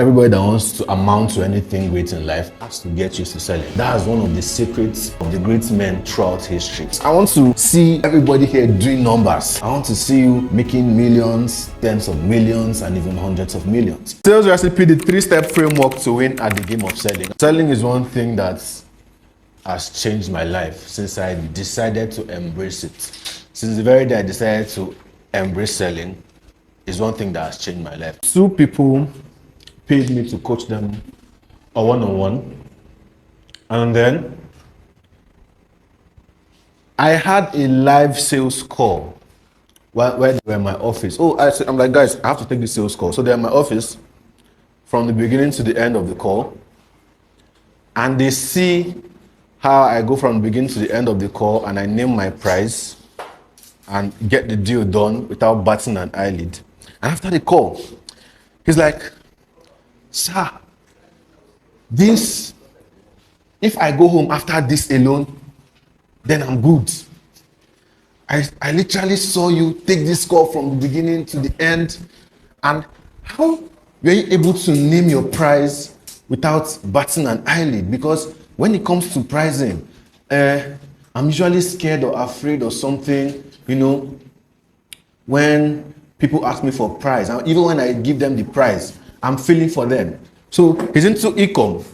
Everybody that wants to amount to anything great in life has to get used to selling. That's one of the secrets of the great men throughout history. I want to see everybody here doing numbers. I want to see you making millions, tens of millions, and even hundreds of millions. Sales recipe, the 3-step framework to win at the game of selling. Selling is one thing that has changed my life since I decided to embrace it. Since the very day I decided to embrace selling, is one thing that has changed my life. 2 people paid me to coach them a one-on-one, and then I had a live sales call where they were in my office. I'm like, guys, I have to take the sales call. So they're in my office from the beginning to the end of the call, and they see how I go from the beginning to the end of the call, and I name my price and get the deal done without batting an eyelid. And after the call, he's like, sir, this, if I go home after this alone, then I'm good. I literally saw you take this call from the beginning to the end. And how were you able to name your price without batting an eyelid? Because when it comes to pricing, I'm usually scared or afraid or something, when people ask me for price. And even when I give them the price, I'm feeling for them. So he's into e-com.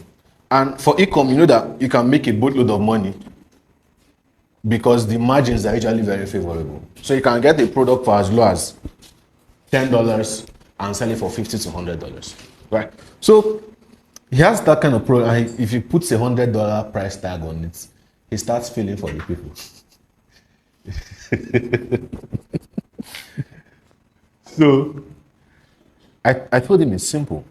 And for e-com, you know that you can make a boatload of money because the margins are usually very favorable. So you can get a product for as low as $10 and sell it for $50 to $100, right? So he has that kind of product, and if he puts a $100 price tag on it, he starts feeling for the people. So I told him it's simple.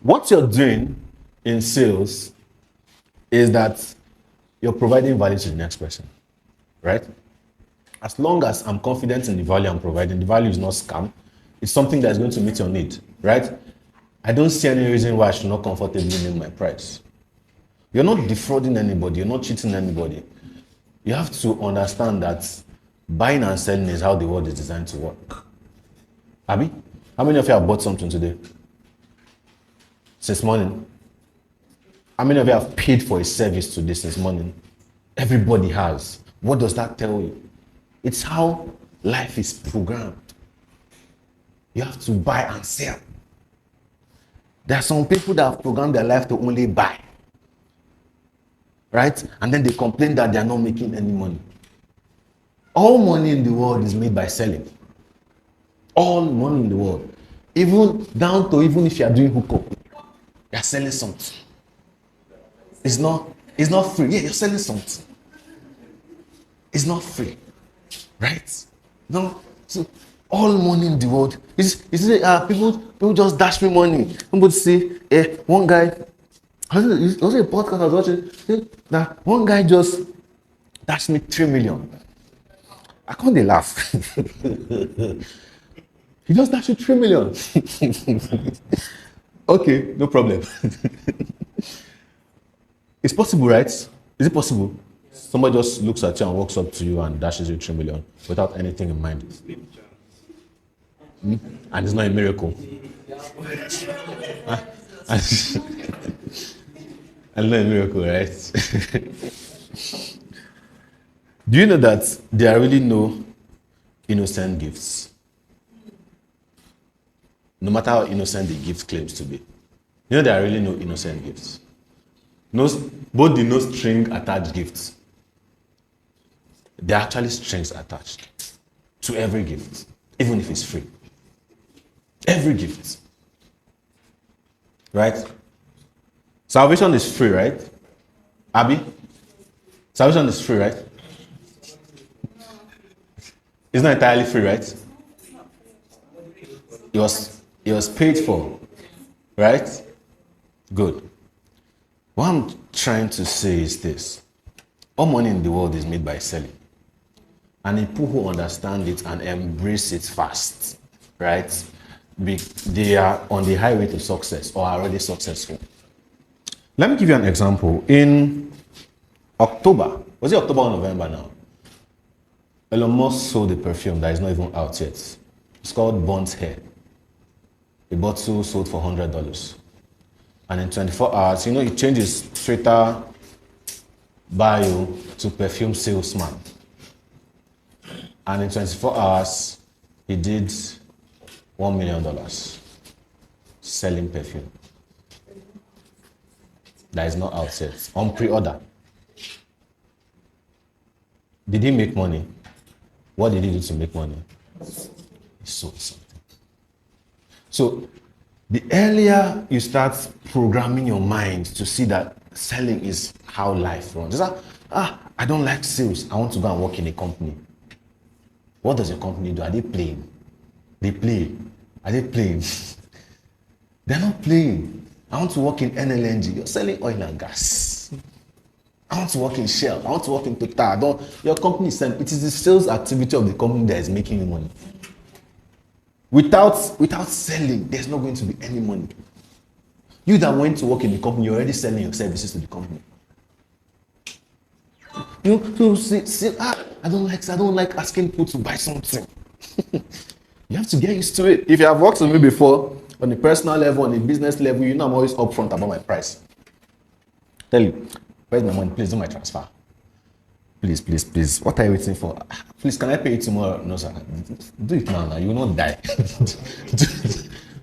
What you're doing in sales is that you're providing value to the next person, right? As long as I'm confident in the value I'm providing, the value is not scam, it's something that's going to meet your need, right? I don't see any reason why I should not comfortably name my price. You're not defrauding anybody, you're not cheating anybody. You have to understand that buying and selling is how the world is designed to work. Abby, how many of you have bought something today? Since morning? How many of you have paid for a service today since morning? Everybody has. What does that tell you? It's how life is programmed. You have to buy and sell. There are some people that have programmed their life to only buy. Right? And then they complain that they are not making any money. All money in the world is made by selling. All money in the world. Even down to even if you are doing hookup, you are selling something. It's not free. Yeah, you're selling something. It's not free. Right? No. So all money in the world people just dash me money. People say, one guy, also a podcast I was watching, that one guy just dashed me 3 million. I can't laugh. He just dashed you 3 million. Okay, no problem. It's possible, right? Is it possible? Somebody just looks at you and walks up to you and dashes you 3 million without anything in mind. And it's not a miracle. And not a miracle, right? Do you know that there are really no innocent gifts? No matter how innocent the gift claims to be. You know there are really no innocent gifts. Both the no string attached gifts, there are actually strings attached to every gift, even if it's free. Every gift. Right? Salvation is free, right? Abby? Salvation is free, right? It's not entirely free, right? It was paid for, right? Good. What I'm trying to say is this. All money in the world is made by selling. And people who understand it and embrace it fast, right? They are on the highway to success or are already successful. Let me give you an example. In October, was it October or November now? Elon Musk sold a perfume that is not even out yet. It's called Bond's Hair. a bottle sold for $100. And in 24 hours, he changed his Twitter bio to perfume salesman. And in 24 hours, he did $1 million selling perfume. That is not out yet. On pre-order. Did he make money? What did he do to make money? He sold something. So, the earlier you start programming your mind to see that selling is how life runs. I don't like sales. I want to go and work in a company. What does a company do? Are they playing? They play. Are they playing? They're not playing. I want to work in NLNG. You're selling oil and gas. I want to work in Shell. I want to work in Total. Your company is selling. It is the sales activity of the company that is making you money. Without selling, there's not going to be any money. You that went to work in the company, you're already selling your services to the company. You say, I don't like asking people to buy something. You have to get used to it. If you have worked with me before, on the personal level, on the business level, you know I'm always upfront about my price. Tell you, where's my money? Please do my transfer. Please. What are you waiting for? Please, can I pay you tomorrow? No, sir. Do it now. You will not die.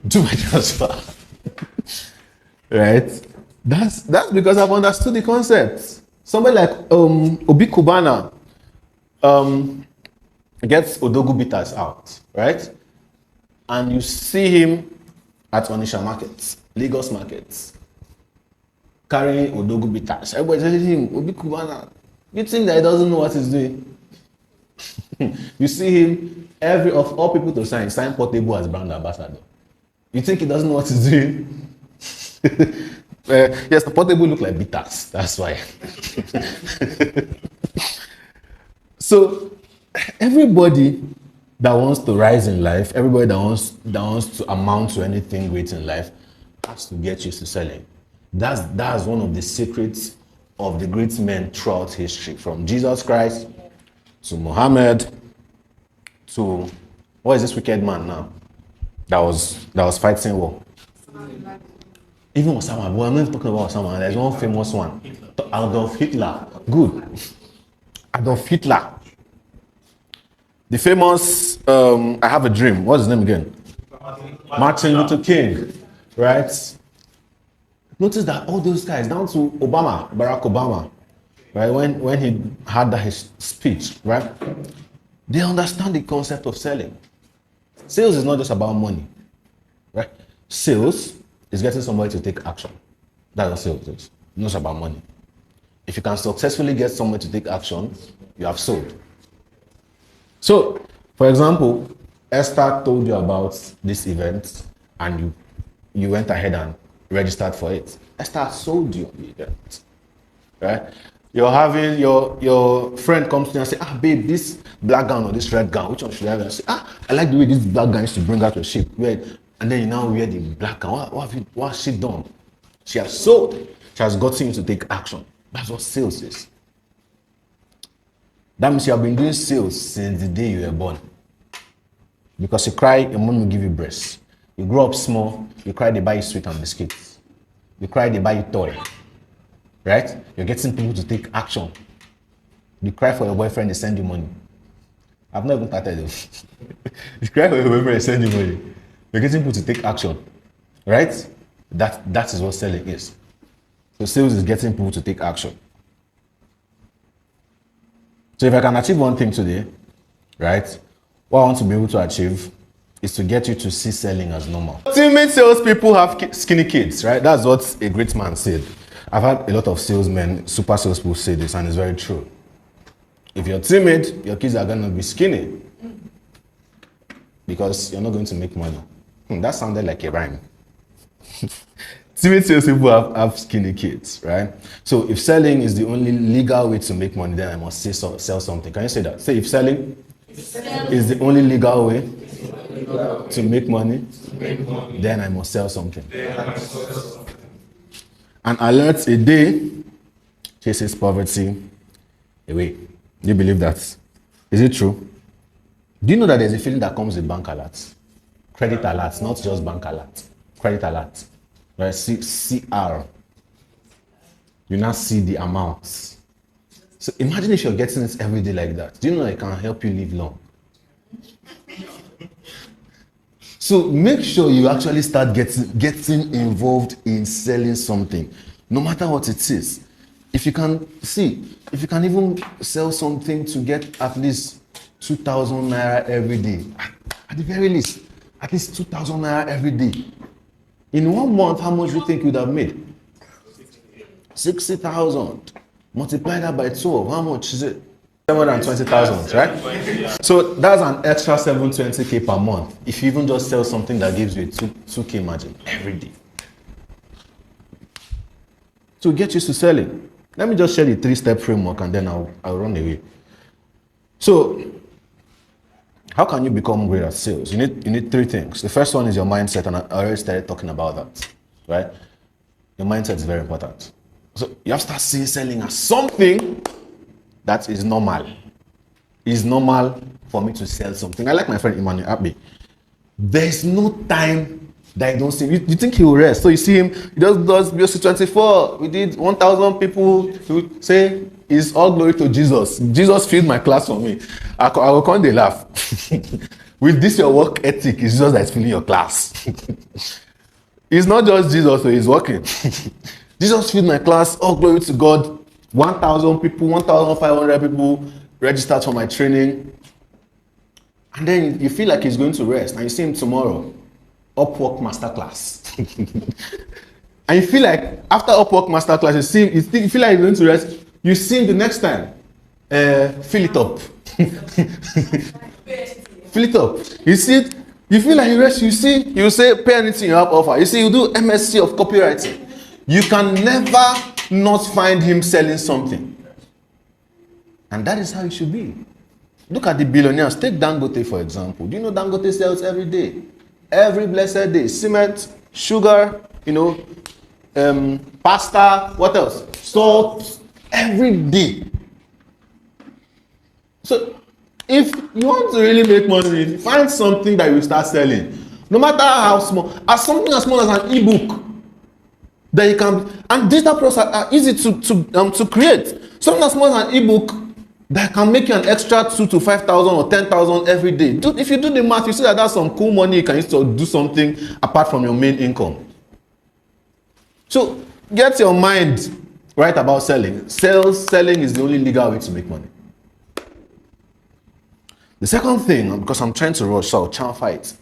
do my transfer. Right? That's because I've understood the concept. Somebody like Obi Kubana gets Odogu bitters out, right? And you see him at Onisha markets, Lagos markets, carrying Odogu bitters. Everybody telling him, Obi Kubana, you think that he doesn't know what he's doing? You see him, of all people to sign Portable as brand ambassador. You think he doesn't know what he's doing? Yes, the Portable look like bitters. That's why. So, everybody that wants to rise in life, everybody that wants to amount to anything great in life, has to get used to selling. That's one of the secrets of the great men throughout history, from Jesus Christ to Muhammad to what is this wicked man now that was fighting war? Even Osama, but I'm not talking about Osama. There's one famous one, Adolf Hitler. Good, Adolf Hitler. The famous I Have a Dream. What's his name again? Martin Luther King, right? Notice that all those guys, down to Barack Obama, right? When he had his speech, right? They understand the concept of selling. Sales is not just about money, right? Sales is getting somebody to take action. That's what sales is. Not just about money. If you can successfully get someone to take action, you have sold. So, for example, Esther told you about this event and you went ahead and registered for it. Esther sold you on the event, right? You're having your friend comes to you and say, babe, this black gown or this red gown, which one should I have? And say, I like the way this black gown used to bring out your shape. And then you now wear the black gown. What has she done? She has sold. She has gotten you to take action. That's what sales is. That means you have been doing sales since the day you were born. Because you cry, your mom will give you breast. You grow up small, you cry, they buy you sweet and biscuits. You cry, they buy you toy. Right? You're getting people to take action. You cry for your boyfriend, they send you money. I've not even started it. You cry for your boyfriend, they send you money. You're getting people to take action. Right? That is what selling is. So sales is getting people to take action. So if I can achieve one thing today, right? What I want to be able to achieve is to get you to see selling as normal. Timid salespeople have skinny kids, right? That's what a great man said. I've had a lot of salesmen, super salespeople say this, and it's very true. If you're timid, your kids are going to be skinny because you're not going to make money. That sounded like a rhyme. Timid salespeople have skinny kids, right? So if selling is the only legal way to make money, then I must sell something. Can you say that? Say if selling is the only legal way to make money, then I must sell something. An alert a day chases poverty away. Do you believe that? Is it true? Do you know that there's a feeling that comes with bank alerts? Credit alert, not just bank alert. Credit alert. Right? CR. You now see the amounts. So imagine if you're getting it every day like that. Do you know it can help you live long? So make sure you actually start getting involved in selling something, no matter what it is. If you can even sell something to get at least 2,000 naira every day, at the very least, at least 2,000 naira every day. In 1 month, how much do you think you would have made? 60,000. Multiply that by 12. How much is it? 720,000, right? So that's an extra 720k per month. If you even just sell something that gives you a 2k margin every day. So get used to selling. Let me just share the 3-step framework and then I'll run away. So how can you become great at sales? You need 3 things. The first one is your mindset, and I already started talking about that, right? Your mindset is very important. So you have to start seeing selling as something that is normal. It's normal for me to sell something. I like my friend Emmanuel Abbe. There's no time that you don't see him. You think he will rest. So you see him, he just does BOC 24. We did 1,000 people. He would say, it's all glory to Jesus. Jesus filled my class for me. I will come, they laugh. With this, your work ethic, it's Jesus that's filling your class. It's not just Jesus, so he's working. Jesus filled my class. All glory to God. 1,000 people, 1,500 people registered for my training. And then you feel like he's going to rest. And you see him tomorrow. Upwork Masterclass. And you feel like after Upwork Masterclass, you feel like he's going to rest. You see him the next time. Fill it up. Fill it up. You see it. You feel like you rest. You say, pay anything you have offer. You see, you do MSc of copywriting. You can never not find him selling something. And that is how it should be. Look at the billionaires. Take Dangote, for example. Do you know Dangote sells every day? Every blessed day. Cement, sugar, pasta, what else? Salt, every day. So, if you want to really make money, find something that you start selling. No matter how small. Something as small as an ebook. That you can, and digital products are easy to create. Something as small as an ebook that can make you an extra 2,000 to 5,000 or 10,000 every day. If you do the math, you see that that's some cool money you can use to do something apart from your main income. So get your mind right about selling. Selling is the only legal way to make money. The second thing, because I'm trying to rush, so I'll chamfer it.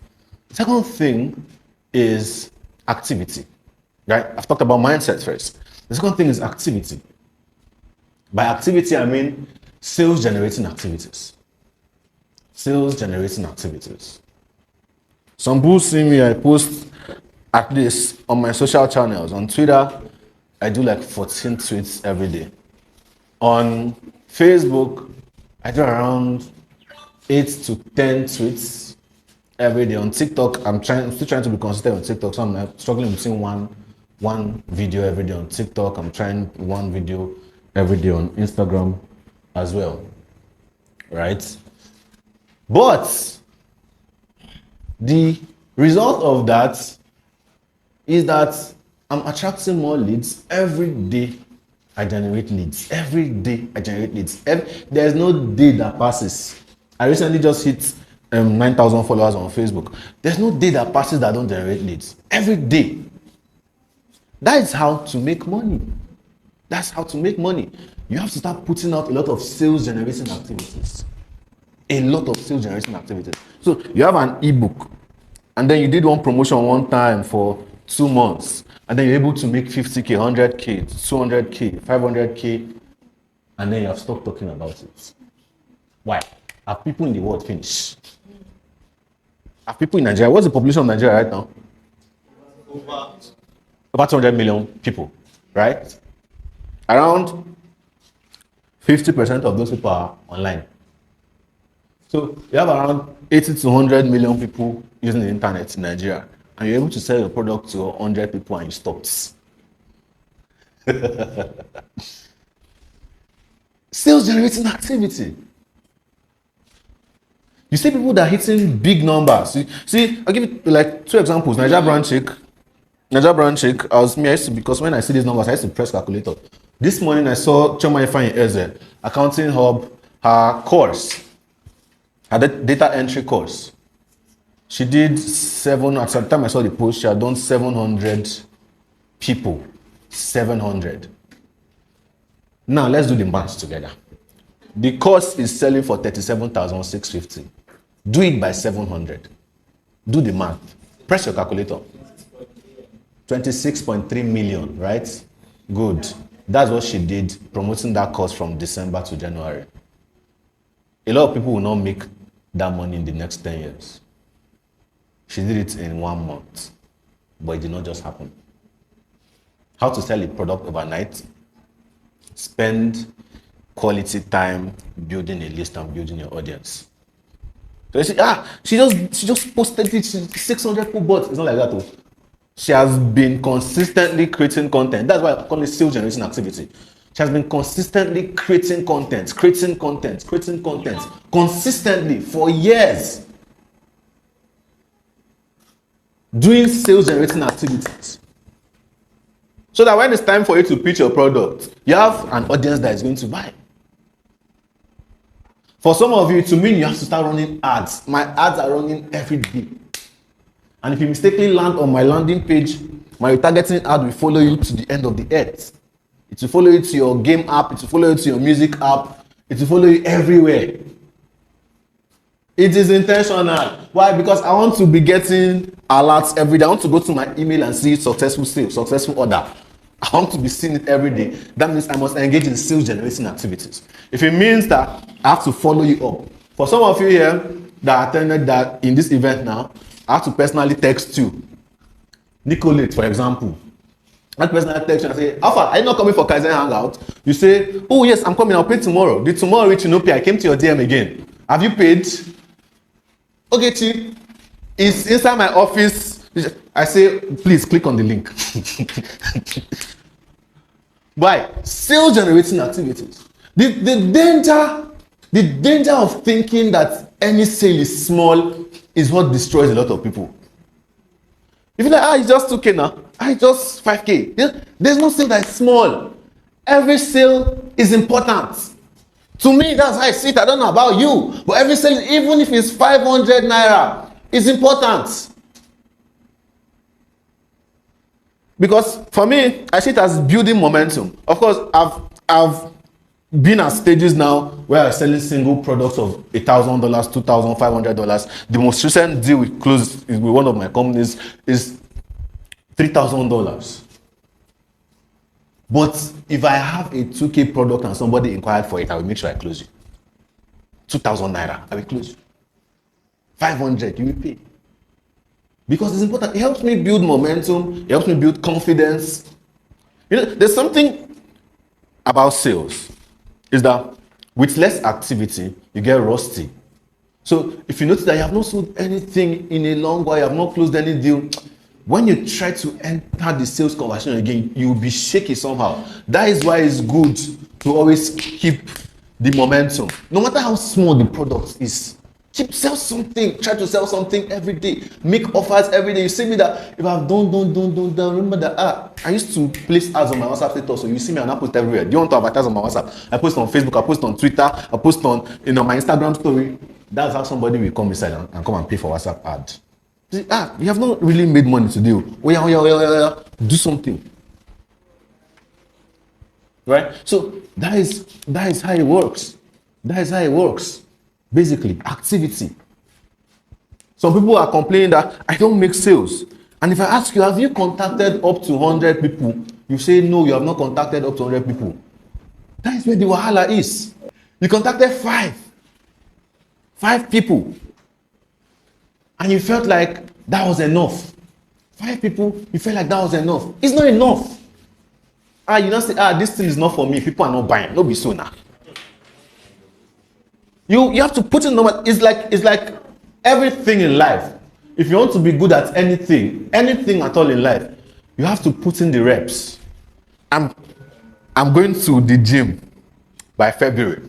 The second thing is activity. Right? I've talked about mindset first. The second thing is activity. By activity, I mean sales generating activities. Sales generating activities. Some people see me, I post at least on my social channels. On Twitter, I do like 14 tweets every day. On Facebook, I do around 8 to 10 tweets every day. On TikTok, I'm still trying to be consistent on TikTok, so I'm struggling between one video every day on TikTok. I'm trying one video every day on Instagram as well, right? But the result of that is that I'm attracting more leads. Every day I generate leads. Every day I generate leads. There's no day that passes. I recently just hit 9,000 followers on Facebook. There's no day that passes that I don't generate leads. Every day. That is how to make money. That's how to make money. You have to start putting out a lot of sales generating activities. A lot of sales generating activities. So you have an ebook, and then you did one promotion one time for 2 months, and then you're able to make 50k, 100k, 200k, 500k, and then you have stopped talking about it. Why? Have people in the world finished? Have people in Nigeria? What's the population of Nigeria right now? Over 200 million people, right? Around 50% of those people are online. So you have around 80 to 100 million people using the internet in Nigeria, and you're able to sell your product to 100 people and you stopped. Sales generating activity. You see people that are hitting big numbers. See, I'll give you like 2 examples. Niger Brand Shake. I used to, because when I see these numbers, I used to press calculator. This morning I saw Choma Ifeanyi Eze, Accounting Hub, her course, her data entry course. She did 7, at the time I saw the post, she had done 700 people. 700. Now let's do the maths together. The course is selling for 37,650. Do it by 700. Do the math. Press your calculator. 26.3 million, right? Good. That's what she did promoting that course from December to January. A lot of people will not make that money in the next 10 years. She did it in 1 month, but it did not just happen. How to sell a product overnight? Spend quality time building a list and building your audience. So you say, she just posted it, 600 people bought. It's not like that though. She has been consistently creating content. That's why I call it sales generating activity. She has been consistently creating content, consistently for years. Doing sales generating activities. So that when it's time for you to pitch your product, you have an audience that is going to buy. For some of you, to mean you have to start running ads. My ads are running every day. And if you mistakenly land on my landing page, my retargeting ad will follow you to the end of the earth. It will follow you to your game app, it will follow you to your music app, it will follow you everywhere. It is intentional. Why? Because I want to be getting alerts every day. I want to go to my email and see successful sale, successful order. I want to be seeing it every day. That means I must engage in sales generating activities. If it means that I have to follow you up. For some of you here that attended that in this event now, I have to personally text you. Nicolette, for example. I personally text you and say, Alpha, are you not coming for Kaizen Hangout? You say, oh yes, I'm coming, I'll pay tomorrow. Did tomorrow reach you? I came to your DM again. Have you paid? Okay, Chi, it's inside my office. I say, please click on the link. Why? Sales generating activities. The danger of thinking that any sale is small is what destroys a lot of people. If you're like, it's just 2K now, it's just 5K. There's no sale that is small. Every sale is important. To me, that's how I see it. I don't know about you, but every sale, even if it's 500 naira, is important. Because for me, I see it as building momentum. Of course, I've been at stages now where I'm selling single products of $1,000, $2,500. The most recent deal we closed with one of my companies is $3,000. But if I have a 2K product and somebody inquired for it, I will make sure I close you. 2,000 naira, I will close you. 500, you will pay. Because it's important. It helps me build momentum. It helps me build confidence. There's something about sales. Is that with less activity, you get rusty. So if you notice that you have not sold anything in a long while, you have not closed any deal, when you try to enter the sales conversation again, you will be shaky somehow. That is why it's good to always keep the momentum. No matter how small the product is, sell something. Try to sell something every day. Make offers every day. You see me that if I've done, remember that I used to place ads on my WhatsApp status, so you see me and I post everywhere. Do you want to advertise on my WhatsApp? I post on Facebook, I post on Twitter, I post on my Instagram story. That's how somebody will come inside and come and pay for WhatsApp ad. You have not really made money to do. Oh yeah. Do something. Right? So that is how it works. That is how it works. Basically, activity. Some people are complaining that I don't make sales. And if I ask you, have you contacted up to 100 people? You say, no, you have not contacted up to 100 people. That is where the wahala is. You contacted 5 people. And you felt like that was enough. 5 people, you felt like that was enough. It's not enough. You don't say, this thing is not for me. People are not buying. No be so now. You have to put in number. It's like everything in life. If you want to be good at anything at all in life, you have to put in the reps. I'm going to the gym by February.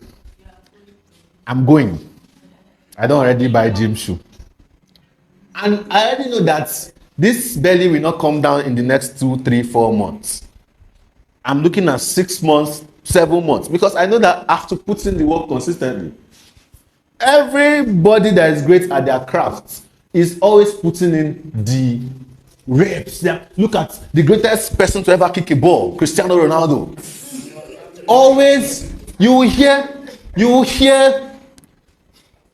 I'm going. I don't already buy gym shoe. And I already know that this belly will not come down in the next 2, 3, 4 months. I'm looking at 6 months, 7 months, because I know that I have to put in the work consistently. Everybody that is great at their craft is always putting in the reps. Look at the greatest person to ever kick a ball, Cristiano Ronaldo. Always, you will hear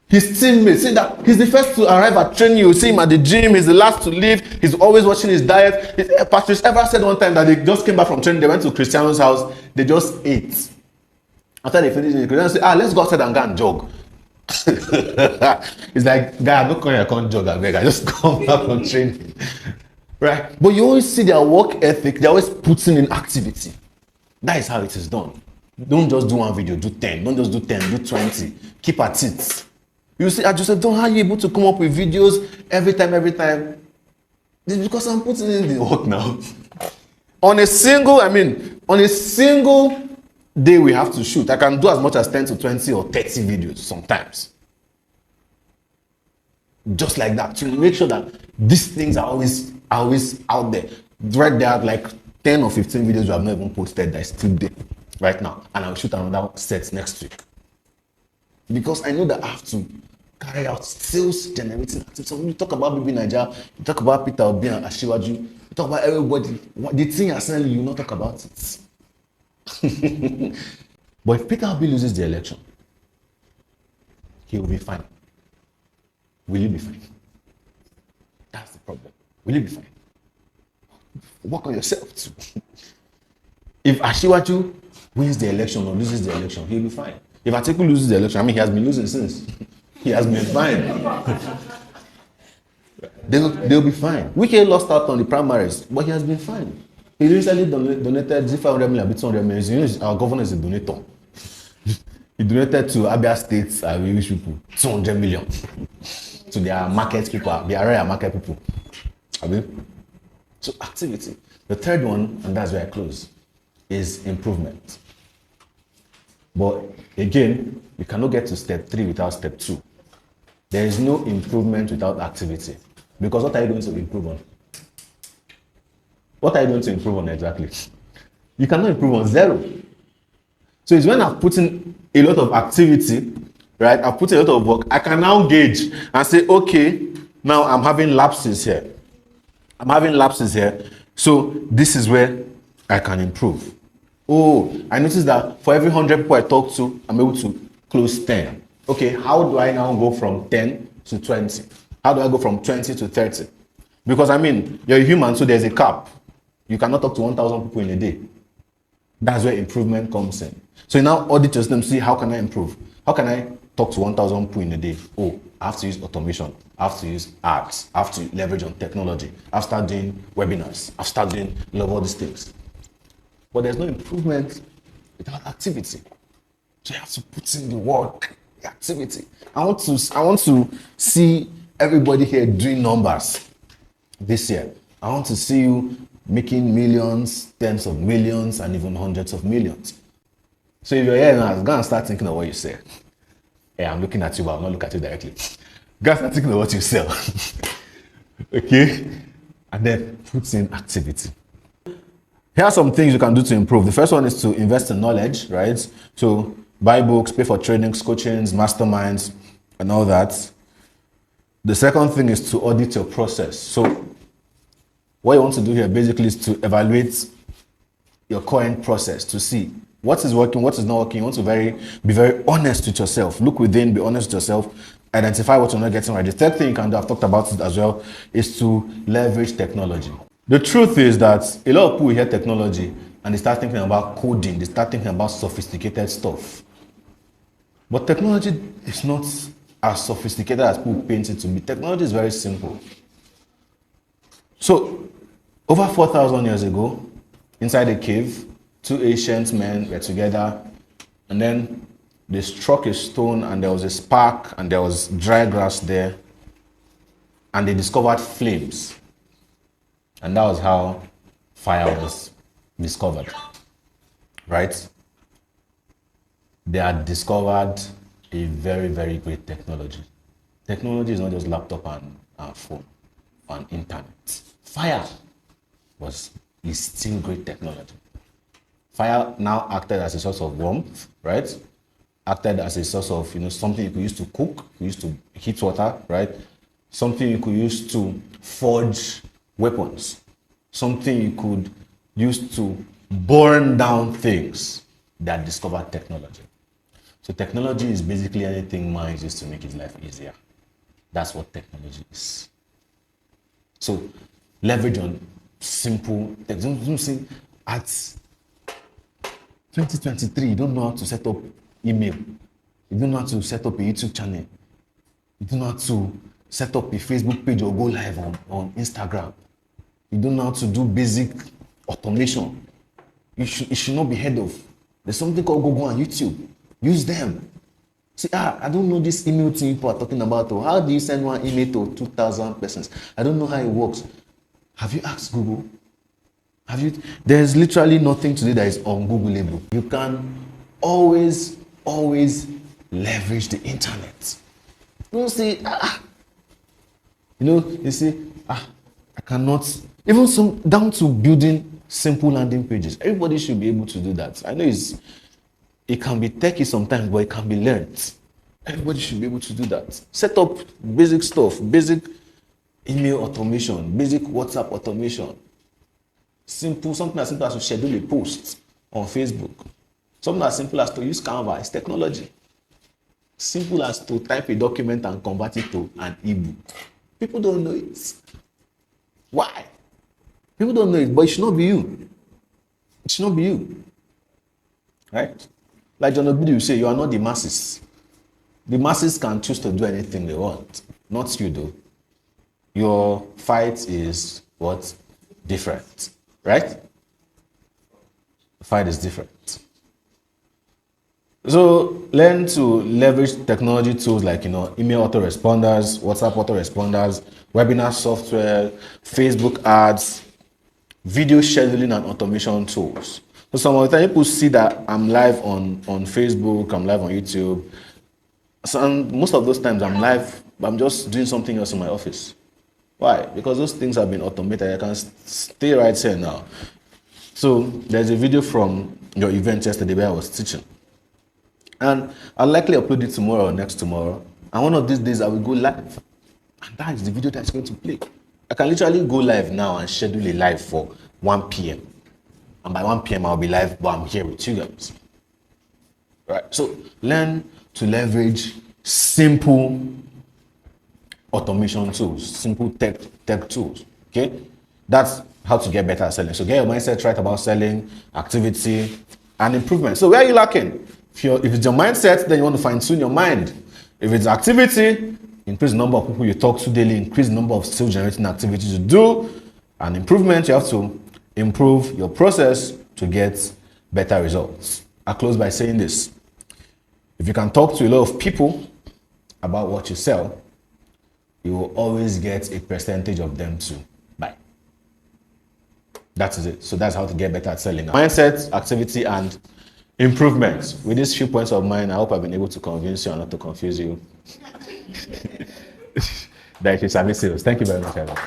his teammates saying that he's the first to arrive at training. You see him at the gym, he's the last to leave, he's always watching his diet. Patrice ever said one time that they just came back from training, they went to Cristiano's house, they just ate. After they finished, Cristiano said, let's go outside and go and jog. It's like, guy, I'm not coming here, I can't jog, I just come back from training. Right? But you always see their work ethic, they're always putting in activity. That is how it is done. Don't just do one video, do 10. Don't just do 10, do 20. Keep at it. You see, I just said, how are you able to come up with videos every time? It's because I'm putting in the work now. On a single day we have to shoot, I can do as much as 10 to 20 or 30 videos sometimes. Just like that, to make sure that these things are always out there. Right there, like 10 or 15 videos you have not even posted that is still there right now. And I'll shoot another set next week. Because I know that I have to carry out sales generating activity. So when you talk about BB Nigeria, you talk about Peter Obi and Asiwaju, you talk about everybody. The thing you're saying, you will not talk about it. But if Peter Obi loses the election, he will be fine. Will you be fine? That's the problem. Will you be fine? Work on yourself too. If Asiwaju wins the election or loses the election, he'll be fine. If Atiku loses the election, he has been losing since. He has been fine. They'll be fine. Wike lost out on the primaries, but he has been fine. He recently donated 500 million, 200 million. You know, our governor is a donator. He donated to Abia State, Irish people, 200 million. To their market people, their area market people. So activity. The third one, and that's where I close, is improvement. But again, you cannot get to step 3 without step 2. There is no improvement without activity. Because what are you going to improve on? What are you going to improve on exactly? You cannot improve on 0. So it's when I've put in a lot of activity, right? I've put in a lot of work, I can now gauge and say, okay, now I'm having lapses here. So this is where I can improve. Oh, I noticed that for every 100 people I talk to, I'm able to close 10. Okay, how do I now go from 10 to 20? How do I go from 20 to 30? Because you're a human, so there's a cap. You cannot talk to 1,000 people in a day. That's where improvement comes in. So you now audit your system, see how can I improve? How can I talk to 1,000 people in a day? Oh, I have to use automation. I have to use ads. I have to leverage on technology. I've started doing webinars. I've started doing all these things. But there's no improvement without activity. So you have to put in the work, the activity. I want to see everybody here doing numbers this year. I want to see you making millions, tens of millions, and even hundreds of millions. So if you're here now, go and start thinking of what you say. Yeah, I'm looking at you, but I'll not look at you directly. Go and start thinking of what you sell. Okay? And then put in activity. Here are some things you can do to improve. The first one is to invest in knowledge, right? So buy books, pay for trainings, coachings, masterminds, and all that. The second thing is to audit your process. So what you want to do here basically is to evaluate your current process to see what is working, what is not working. You want to be very honest with yourself. Look within, be honest with yourself, identify what you're not getting right. The third thing you can do, I've talked about it as well, is to leverage technology. The truth is that a lot of people hear technology and they start thinking about coding, they start thinking about sophisticated stuff. But technology is not as sophisticated as people paint it to be. Technology is very simple. So, over 4,000 years ago, inside a cave, 2 ancient men were together, and then they struck a stone and there was a spark and there was dry grass there, and they discovered flames. And that was how fire was discovered, right? They had discovered a very, very great technology. Technology is not just laptop and phone and internet. Fire is still great technology. Fire now acted as a source of warmth, right? Acted as a source of, something you could use to cook, you use to heat water, right? Something you could use to forge weapons, something you could use to burn down things that discovered technology. So technology is basically anything man uses to make his life easier. That's what technology is. So leverage on simple, at 2023, you don't know how to set up email. You don't know how to set up a YouTube channel. You don't know how to set up a Facebook page or go live on Instagram. You don't know how to do basic automation. It should not be heard of. There's something called Google and YouTube. Use them. See, I don't know this email thing people are talking about. Or how do you send one email to 2,000 persons? I don't know how it works. Have you asked Google? There's literally nothing today that is ungoogleable. You can always leverage the internet. Don't say, I cannot, even some down to building simple landing pages. Everybody should be able to do that. I know it can be techy sometimes, but it can be learned. Everybody should be able to do that. Set up basic stuff, basic email automation, basic WhatsApp automation. Something as simple as to schedule a post on Facebook. Something as simple as to use Canva. It's technology. Simple as to type a document and convert it to an ebook. People don't know it. Why? People don't know it, but it should not be you. It should not be you. Right? Like John Obidi will say, you are not the masses. The masses can choose to do anything they want. Not you, though. Your fight is what? Different. Right? The fight is different. So learn to leverage technology tools like email autoresponders, WhatsApp autoresponders, webinar software, Facebook ads, video scheduling and automation tools. So some of the time people see that I'm live on Facebook, I'm live on YouTube. And most of those times I'm live, but I'm just doing something else in my office. Why? Because those things have been automated. I can stay right here now. So there's a video from your event yesterday where I was teaching. And I'll likely upload it tomorrow or next tomorrow. And one of these days I will go live. And that is the video that's going to play. I can literally go live now and schedule a live for 1 p.m. And by 1 p.m. I'll be live, but I'm here with you guys. Right? So learn to leverage simple automation tools, simple tech tools. Okay? That's how to get better at selling. So get your mindset right about selling, activity, and improvement. So where are you lacking? If it's your mindset, then you want to fine-tune your mind. If it's activity, increase the number of people you talk to daily, increase the number of sales-generating activities you do, and improvement, you have to improve your process to get better results. I'll close by saying this. If you can talk to a lot of people about what you sell, you will always get a percentage of them to buy. That is it. So that's how to get better at selling. Mindset, activity, and improvement. With these few points of mine, I hope I've been able to convince you and not to confuse you that it is service sales. Thank you very much, everyone.